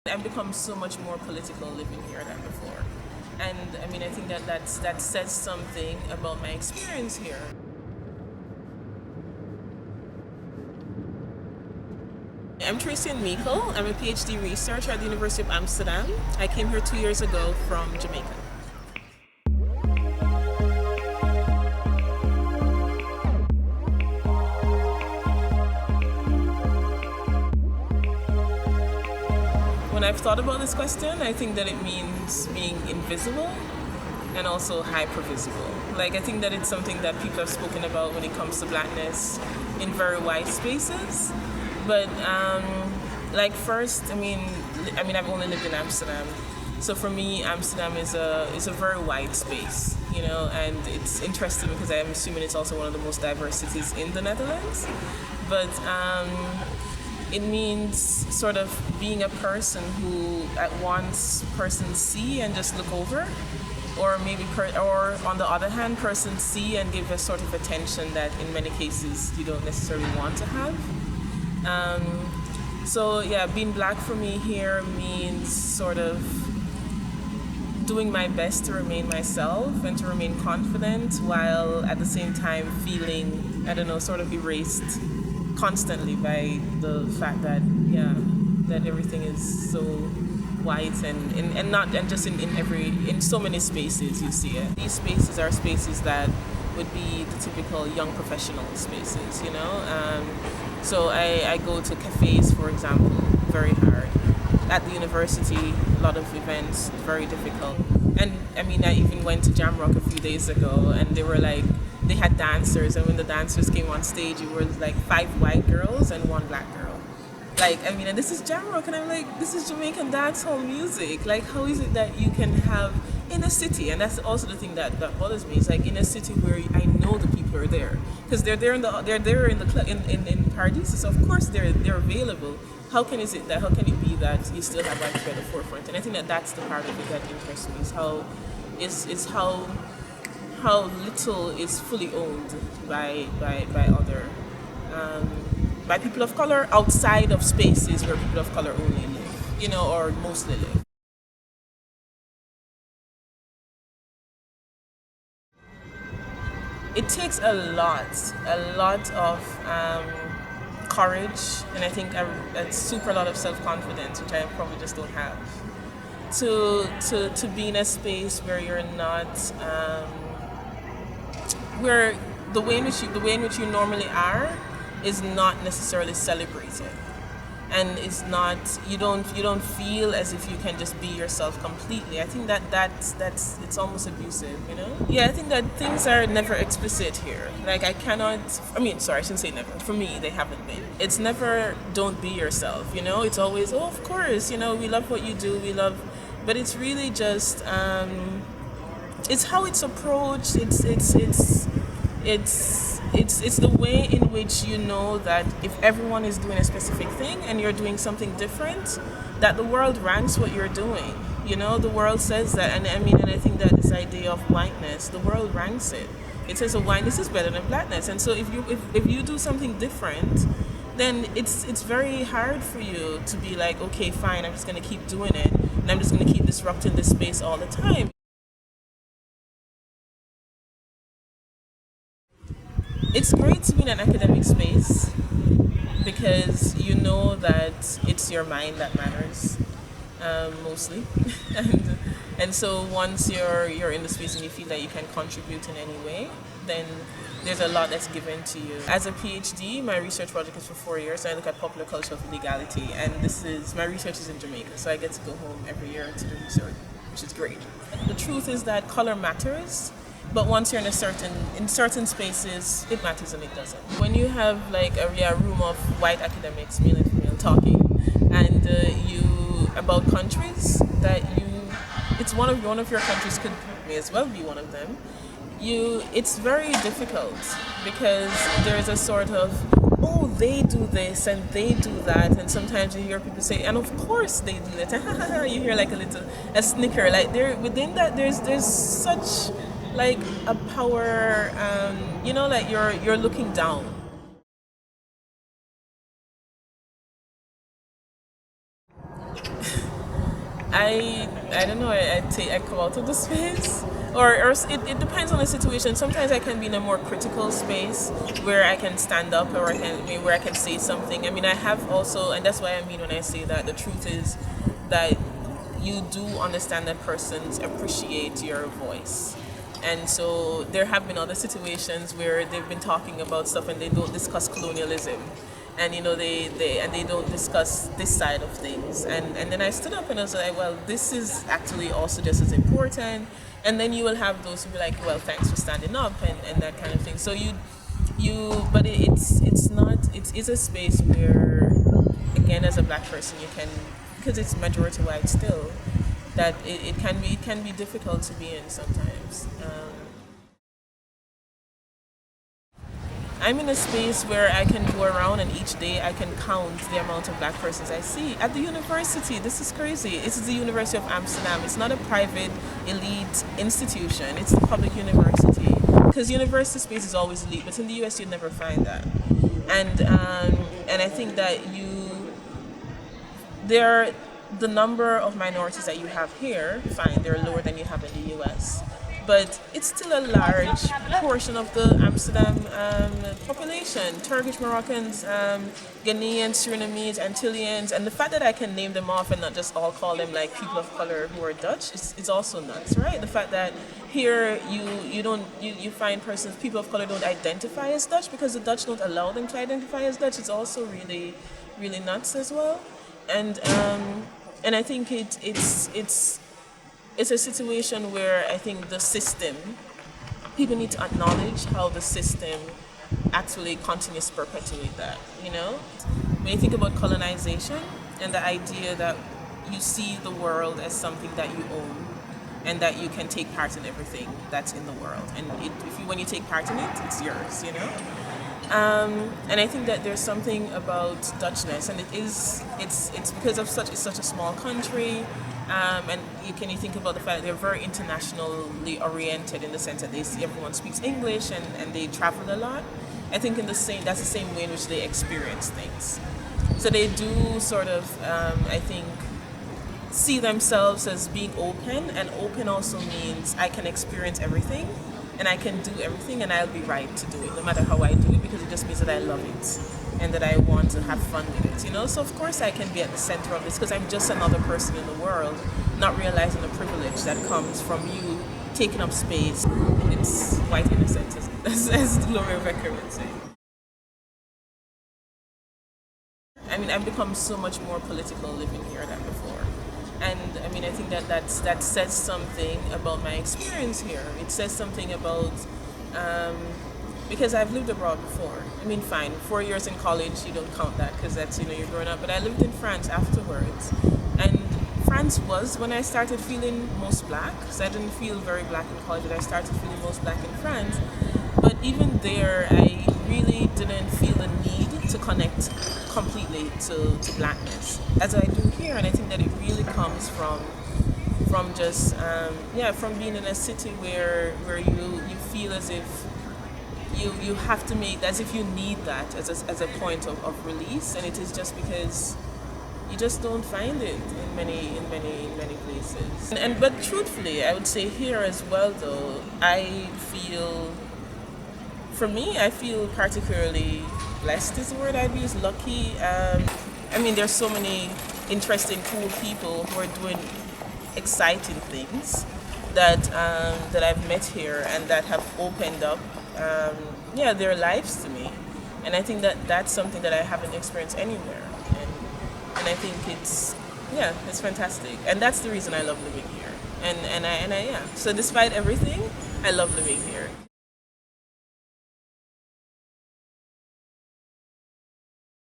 I've become so much more political living here than before. And I mean, I think that says something about my experience here. I'm Tracian Meikle. I'm a PhD researcher at the University of Amsterdam. I came here 2 years ago from Jamaica. When I've thought about this question, I think that it means being invisible and also hypervisible. Like, I think that it's something that people have spoken about when it comes to blackness in very wide spaces. But like first, I mean, I've only lived in Amsterdam, so for me, Amsterdam is a very wide space, you know, and it's interesting because I'm assuming it's also one of the most diverse cities in the Netherlands. But it means sort of being a person who at once persons see and just look over, or maybe or on the other hand, persons see and give a sort of attention that in many cases you don't necessarily want to have. So yeah, being black for me here means sort of doing my best to remain myself and to remain confident while at the same time feeling, I don't know, sort of erased constantly by the fact that, yeah, that everything is so white and just in so many spaces you see it. These spaces are spaces that would be the typical young professional spaces, you know. So I go to cafes, for example, very hard. At the university, a lot of events, very difficult. And I mean, I even went to Jamrock a few days ago, and they had dancers, and when the dancers came on stage, it was like 5 white girls and 1 black girl. Like, I mean, and this is Jamrock, and I'm like, this is Jamaican dancehall music. Like, how is it that you can have in a city, and that's also the thing that bothers me. It's like in a city where I know the people are there because they're there in in Paradise, so of course they're available. How can it be that you still have white people at the forefront? And I think that that's the part of it that interests me is how little is fully owned by other by people of color outside of spaces where people of color only live, you know, or mostly live. It takes a lot of courage, and I think a super lot of self-confidence, which I probably just don't have, to be in a space where you're not, where the way in which you normally are is not necessarily celebrated. And it's not, you don't feel as if you can just be yourself completely. I think that's it's almost abusive, you know. Yeah, I think that things are never explicit here. Like, I shouldn't say never. For me, they haven't been. It's never don't be yourself, you know. It's always, oh, of course, you know, we love what you do, but it's really just it's how it's approached. It's the way in which you know that if everyone is doing a specific thing and you're doing something different, that the world ranks what you're doing. You know, the world says that, and I think that this idea of whiteness, the world ranks it. It says, oh, whiteness is better than blackness, and so if you do something different, then it's very hard for you to be like, okay, fine, I'm just gonna keep doing it, and I'm just gonna keep disrupting this space all the time. It's great to be in an academic space because you know that it's your mind that matters, mostly, and so once you're in the space and you feel that you can contribute in any way, then there's a lot that's given to you. As a PhD, my research project is for 4 years. So I look at popular culture of legality, and my research is in Jamaica, so I get to go home every year to do research, which is great. The truth is that color matters. But once you're in certain spaces, it matters and it doesn't. When you have like a room of white academics, male and female, talking, and about countries that it's one of your countries may as well be one of them. It's very difficult because there's a sort of, oh, they do this and they do that, and sometimes you hear people say, and of course they do that. You hear like a snicker, like within that there's such like a power, you know, like you're looking down. I don't know. I come out of the space, or it depends on the situation. Sometimes I can be in a more critical space where I can stand up, or where I can say something. I mean, I have also, and that's what I mean when I say that the truth is that you do understand that persons appreciate your voice. And so there have been other situations where they've been talking about stuff and they don't discuss colonialism. And they don't discuss this side of things. And then I stood up and I was like, well, this is actually also just as important. And then you will have those who be like, well, thanks for standing up and that kind of thing. So but it's not, it is a space where, again, as a black person, you can, because it's majority white still, that it can be difficult to be in sometimes. I'm in a space where I can go around and each day I can count the amount of black persons I see. At the university, this is crazy. This is the University of Amsterdam. It's not a private elite institution. It's the public university. Because university space is always elite, but in the US you'd never find that. And I think that the number of minorities that you have here, fine, they're lower than you have in the US. But it's still a large portion of the Amsterdam population. Turkish, Moroccans, Ghanaians, Surinamese, Antillians, and the fact that I can name them off and not just all call them like people of color who are Dutch is also nuts, right? The fact that here you find people of color don't identify as Dutch because the Dutch don't allow them to identify as Dutch. It's also really, really nuts as well, and I think it's a situation where I think the system, people need to acknowledge how the system actually continues to perpetuate that, you know? When you think about colonization and the idea that you see the world as something that you own and that you can take part in everything that's in the world. And when you take part in it, it's yours, you know? And I think that there's something about Dutchness, and it's because of it's such a small country, and you think about the fact that they're very internationally oriented in the sense that everyone speaks English and they travel a lot. I think that's the same way in which they experience things. So they do sort of, I think, see themselves as being open, and open also means I can experience everything. And I can do everything, and I'll be right to do it, no matter how I do it, because it just means that I love it and that I want to have fun with it, you know? So of course I can be at the center of this because I'm just another person in the world, not realizing the privilege that comes from you taking up space. It's white innocent, as Gloria Becker would say. I mean, I've become so much more political living here than before. And I mean, I think that says something about my experience here. It says something about, because I've lived abroad before. I mean, fine, 4 years in college, you don't count that because that's, you're growing up. But I lived in France afterwards. And France was when I started feeling most black. So I didn't feel very black in college, but I started feeling most black in France. But even there, I really didn't feel the need to connect completely to blackness as I do here, and I think that it really comes from just from being in a city where you feel as if you have to make, as if you need that as a point of release, and it is just because you just don't find it in many places. But truthfully, I would say here as well, though, I feel particularly blessed is the word I'd use, lucky. I mean, there's so many interesting, cool people who are doing exciting things that I've met here and that have opened up, their lives to me. And I think that that's something that I haven't experienced anywhere. And I think it's fantastic. And that's the reason I love living here. And I am. So despite everything, I love living here.